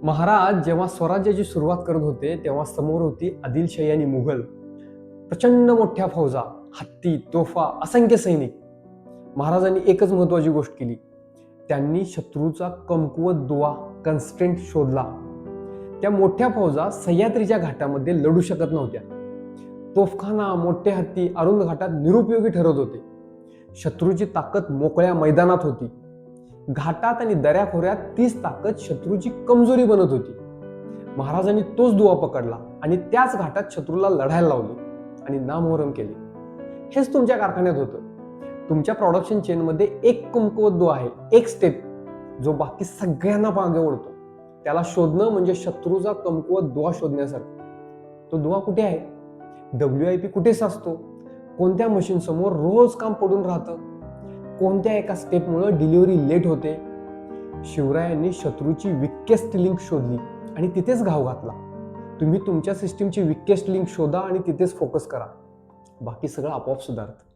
महाराज जेव्हा स्वराज्याची सुरुवात करत होते तेव्हा समोर होती आदिलशाही आणि मुघल. प्रचंड मोठ्या फौजा, हत्ती, तोफा, असंख्य सैनिक. महाराजांनी एकच महत्वाची गोष्ट केली. त्यांनी शत्रूचा कमकुवत दुवा कन्स्ट्रेंट शोधला. त्या मोठ्या फौजा सह्याद्रीच्या घाटामध्ये लढू शकत नव्हत्या. तोफखाना, मोठे हत्ती अरुंद घाटात निरुपयोगी ठरत होते. शत्रूची ताकद मोकळ्या मैदानात होती. घाटात आणि दऱ्याखोऱ्यात तीच ताकद शत्रूची कमजोरी बनत होती. महाराजांनी तोच दुवा पकडला आणि त्याच घाटात शत्रूला लढायला लावले आणि नामोहरम केले. हेच तुमच्या कारखान्यात होतं. तुमच्या प्रोडक्शन चेनमध्ये एक कमकुवत दुवा आहे, एक स्टेप जो बाकी सगळ्यांना मागे ओढतो. त्याला शोधणं म्हणजे शत्रूचा कमकुवत दुवा शोधण्यासारखं. तो दुवा कुठे आहे? WIP कुठे साचतो? कोणत्या मशीन समोर रोज काम पडून राहतं? कोणत्या एका स्टेपमुळे डिलिव्हरी लेट होते? शिवरायांनी शत्रूची विकेस्ट लिंक शोधली आणि तिथेच घाव घातला. तुम्ही तुमच्या सिस्टीमची विकेस्ट लिंक शोधा आणि तिथेच फोकस करा. बाकी सगळं आपोआप सुधारतं.